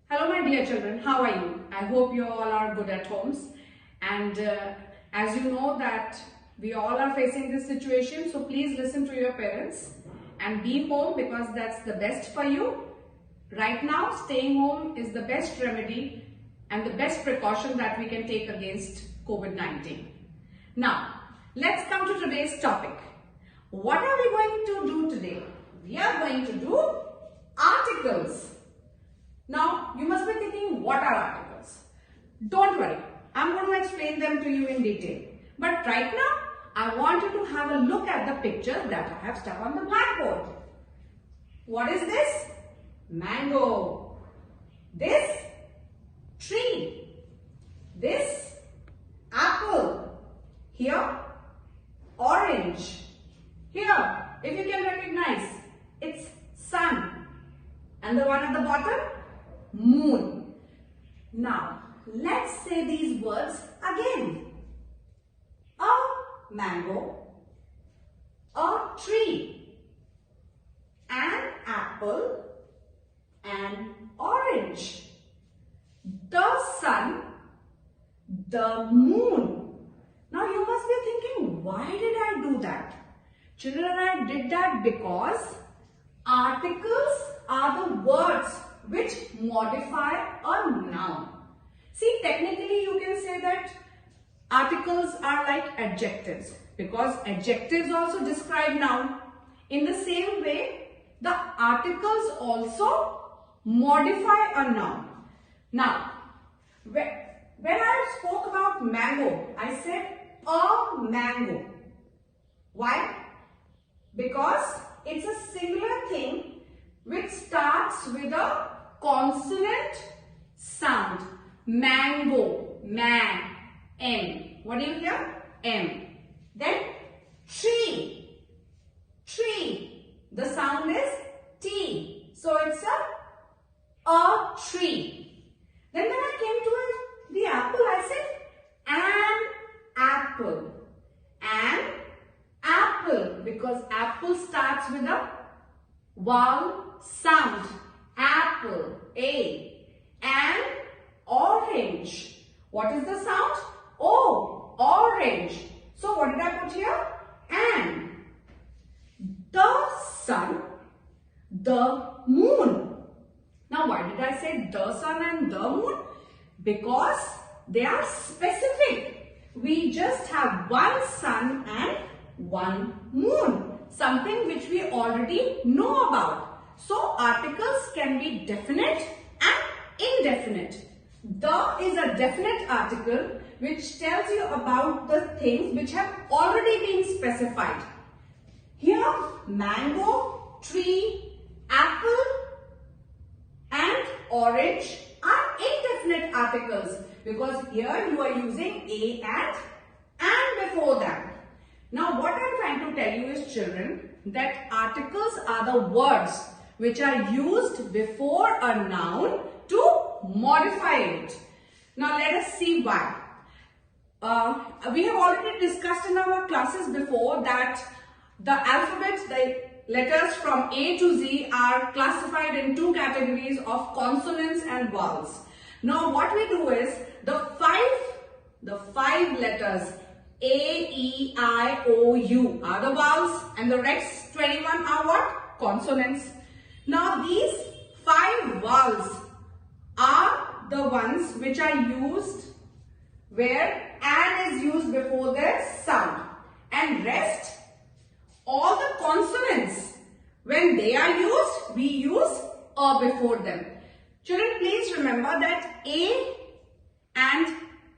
Hello my dear children, how are you? I hope you all are good at homes, and as you know that we all are facing this situation, so please listen to your parents and be home because that's the best for you. Right now staying home is the best remedy and the best precaution that we can take against COVID-19. Now let's come to today's topic. What are we going to do today? We are going to do articles. Now, you must be thinking, what are articles? Don't worry, I'm going to explain them to you in detail. But right now, I want you to have a look at the picture that I have stuck on the blackboard. What is this? Mango. This? Tree. This? Apple. Here? Orange. Here, if you can recognize, it's sun. And the one at the bottom? Moon. Now, let's say these words again. A mango, a tree, an apple, an orange, the sun, the moon. Now, you must be thinking, why did I do that? Children, I did that because articles are the words which modify a noun. See, technically you can say that articles are like adjectives because adjectives also describe noun. In the same way, the articles also modify a noun. Now, when I spoke about mango, I said a mango. Why? Because it's a singular thing which starts with a consonant sound. Mango, man, M. What do you hear? M. Then tree. Tree. The sound is T. So it's a tree. Then when I came to the apple, I said an apple. An apple. Because apple starts with a vowel sound. Apple. A. An orange. What is the sound? O. Orange. So what did I put here? An. The sun. The moon. Now why did I say the sun and the moon? Because they are specific. We just have one sun and one moon. Something which we already know about. So articles can be definite and indefinite. The is a definite article which tells you about the things which have already been specified. Here, mango, tree, apple and orange are indefinite articles because here you are using a and before that. Now what I am trying to tell you is, children, that articles are the words which are used before a noun to modify it. Now let us see why. We have already discussed in our classes before that the alphabet, the letters from A to Z are classified in two categories of consonants and vowels. Now what we do is the five letters A, E, I, O, U are the vowels and the rest 21 are what? Consonants. Now these 5 vowels are the ones which are used where an is used before their sound, and rest all the consonants, when they are used, we use a before them. Children, please remember that a and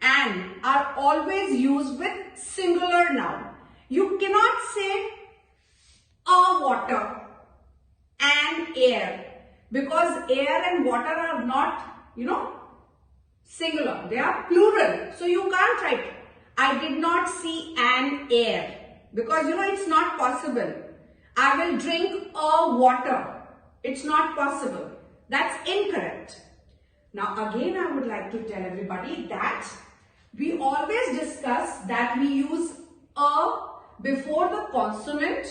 an are always used with singular noun. You cannot say a water and air because air and water are not, singular. They are plural. So you can't write, I did not see an air because, it's not possible. I will drink a water. It's not possible. That's incorrect. Now again, I would like to tell everybody that we always discuss that we use a before the consonant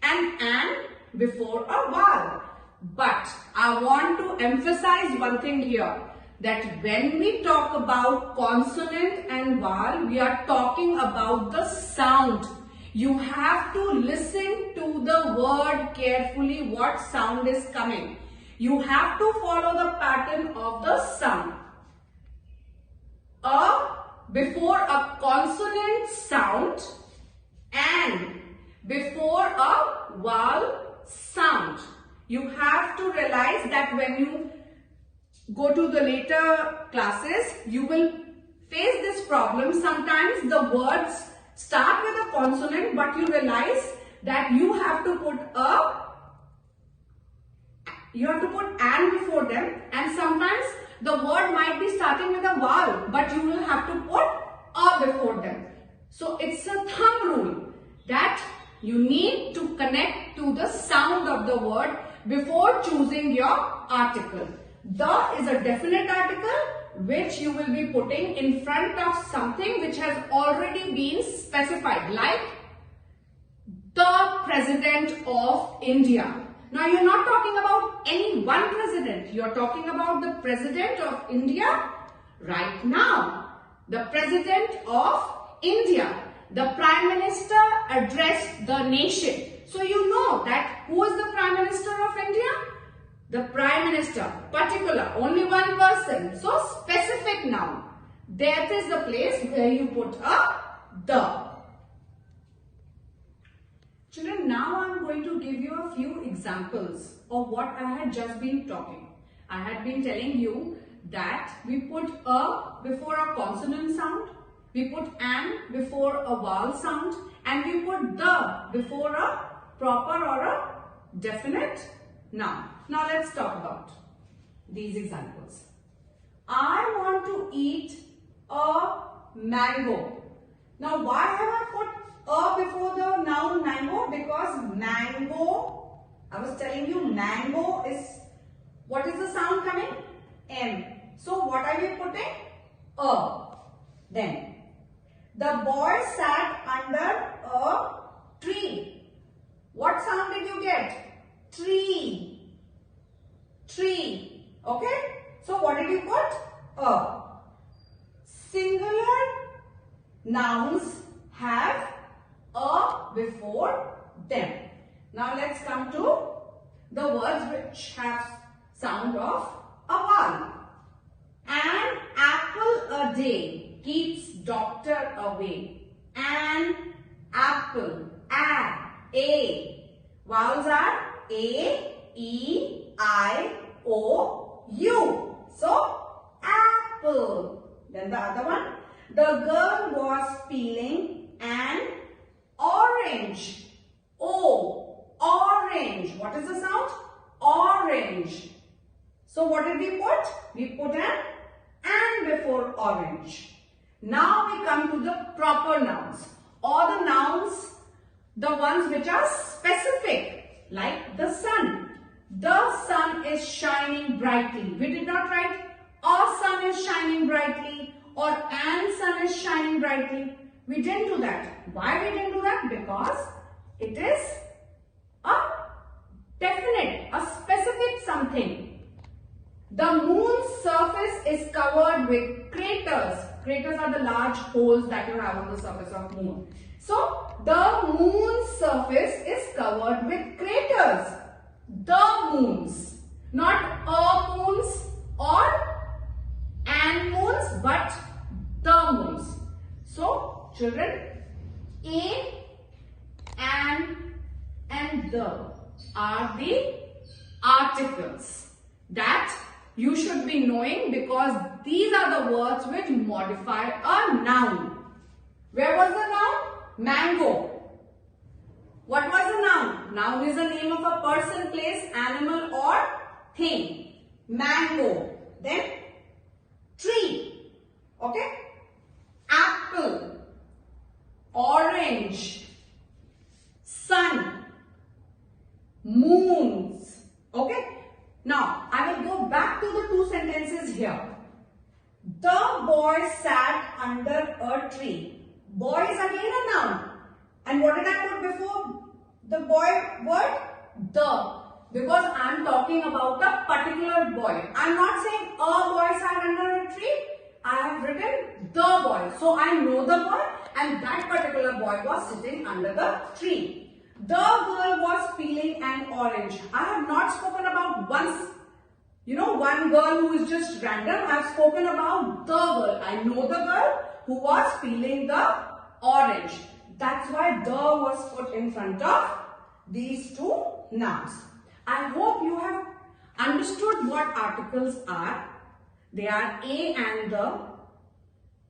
and an before a vowel. But I want to emphasize one thing here, that when we talk about consonant and vowel, we are talking about the sound. You have to listen to the word carefully, what sound is coming. You have to follow the pattern of the sound. A before a consonant sound and before a vowel sound. You have to realize that when you go to the later classes, you will face this problem. Sometimes the words start with a consonant, but you realize that you have to put an before them, and sometimes the word might be starting with a vowel, but you will have to put a before them. So it's a thumb rule that you need to connect to the sound of the word before choosing your article. The is a definite article which you will be putting in front of something which has already been specified, like the President of India. Now you're not talking about any one president, you're talking about the President of India right now. The President of India. The Prime Minister addressed the nation. So you know that who is the Prime Minister of India? The Prime Minister, particular, only one person. So specific noun. That is the place where you put a the. Children, now I am going to give you a few examples of what I had just been talking. I had been telling you that we put a before a consonant sound, we put an before a vowel sound, and we put the before a proper or a definite noun. Now let's talk about these examples. I want to eat a mango. Now why have I put a before the noun mango? Because mango, I was telling you mango is, what is the sound coming? M. So what are we putting? A. Then the boy sat under a tree. What sound did you get? Tree. Tree. Okay? So what did you put? A. Singular nouns have a before them. Now let's come to the words which have sound of a vowel. An apple a day keeps doctor away. An apple. A. Vowels are A, E, I, O, U. So, apple. Then the other one. The girl was peeling an orange. O. Orange. What is the sound? Orange. So, what did we put? We put an before orange. Now we come to the proper nouns, or the nouns, the ones which are specific, like the sun. The sun is shining brightly. We did not write a sun is shining brightly or an sun is shining brightly. We didn't do that. Why we didn't do that? Because it is a definite, a specific something. The moon's surface is covered with craters. Craters are the large holes that you have on the surface of moon. So, the moon's surface is covered with craters. The moons. Not a moons or an moons, but the moons. So, children, a, an, and the are the articles that you should be knowing, because these are the words which modify a noun. Where was the noun? Mango. What was the noun? Noun is the name of a person, place, animal or thing. Mango. Then tree. Okay. Apple. Orange. Sun. Moons. Okay. Now, I will go back to the two sentences here. The boy sat under a tree. Boy is again a noun. And what did I put before the boy word? The. because I am talking about a particular boy. I am not saying a boy sat under a tree. I have written the boy. So I know the boy, and that particular boy was sitting under the tree. The girl was peeling an orange. I have not spoken about one girl who is just random. I have spoken about the girl. I know the girl who was peeling the orange. That's why the was put in front of these two nouns. I hope you have understood what articles are. They are a and the.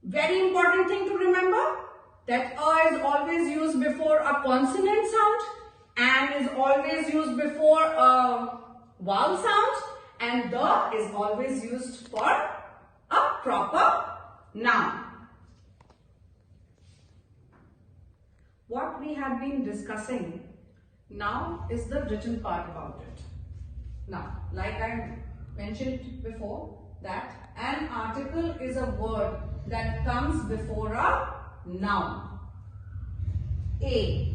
Very important thing to remember that a is always used before a consonant sound, and is always used before a vowel sound, and the is always used for a proper noun. What we have been discussing now is the written part about it. Now, like I mentioned before, that an article is a word that comes before a noun. A.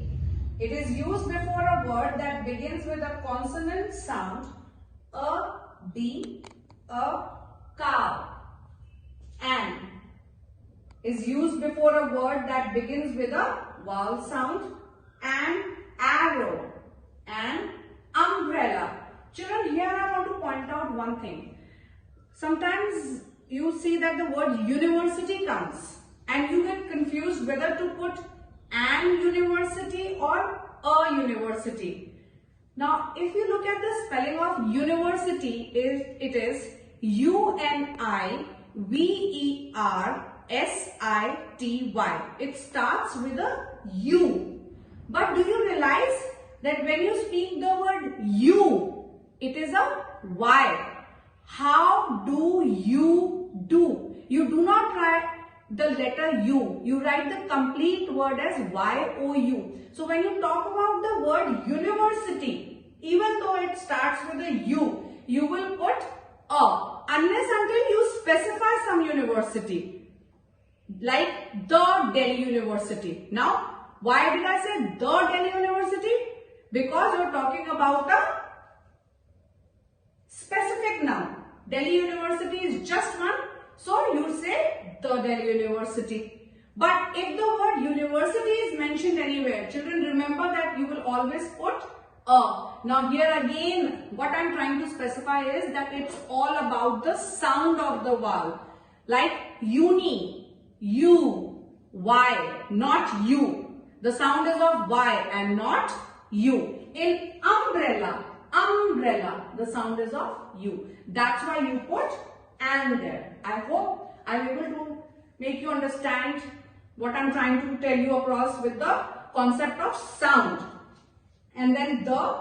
It is used before a word that begins with a consonant sound, a, b, a, cow. An is used before a word that begins with a vowel sound, an arrow, an umbrella. Children, here I want to point out one thing. Sometimes you see that the word university comes and you get confused whether to put an university or a university. Now, if you look at the spelling of university, it is U-N-I-V-E-R-S-I-T-Y. It starts with a U. But do you realize that when you speak the word U, it is a Y. How do you do? You do not write the letter U. You write the complete word as Y-O-U. So when you talk about the word university, even though it starts with a U, you will put a. Unless until you specify some university. Like the Delhi University. Now, why did I say the Delhi University? Because you are talking about a specific noun. Delhi University is just one, so you say the Delhi University. But if the word university is mentioned anywhere, children, remember that you will always put a. Now here again, what I am trying to specify is that it's all about the sound of the vowel. Like uni, U, Y, not U. The sound is of Y and not U. In umbrella, the sound is of U. That's why you put and there. I hope I'm able to make you understand what I'm trying to tell you across with the concept of sound. And then the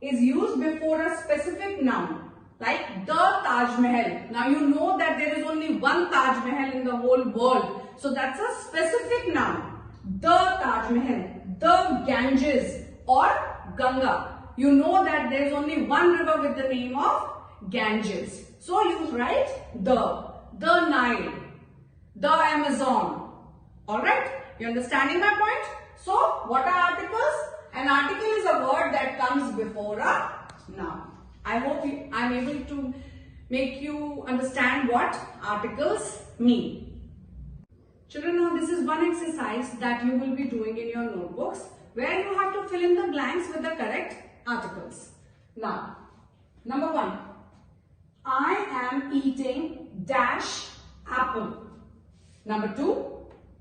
is used before a specific noun, like the Taj Mahal. Now you know that there is only one Taj Mahal in the whole world. So that's a specific noun. The Taj Mahal, the Ganges or Ganga. You know that there is only one river with the name of Ganges. So you write the Nile, the Amazon. Alright? You understanding my point? So what are articles? An article is a word that comes before a noun. I hope I'm able to make you understand what articles mean. Children, now this is one exercise that you will be doing in your notebooks where you have to fill in the blanks with the correct articles. Now, number 1. I am eating dash apple. Number 2.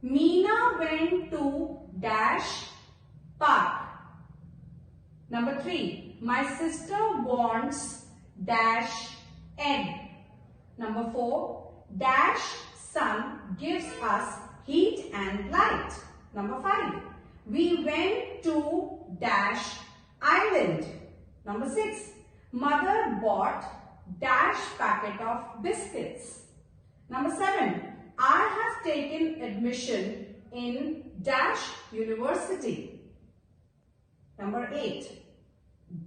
Meena went to dash park. Number 3. My sister wants dash egg. Number 4. Dash sun gives us heat and light. Number 5. We went to dash island. Number 6. Mother bought dash packet of biscuits. Number 7. I have taken admission in dash university. Number 8.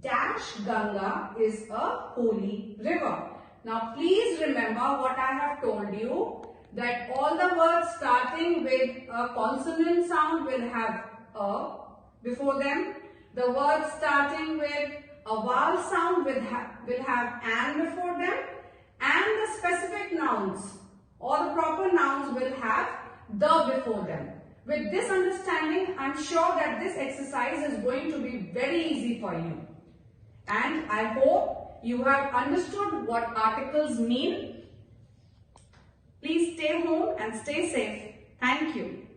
Dash Ganga is a holy river. Now please remember what I have told you, that all the words starting with a consonant sound will have a before them. The words starting with a vowel sound will have "and" before them, and the specific nouns or the proper nouns will have "the" before them. With this understanding, I'm sure that this exercise is going to be very easy for you. And I hope you have understood what articles mean. Please stay home and stay safe. Thank you.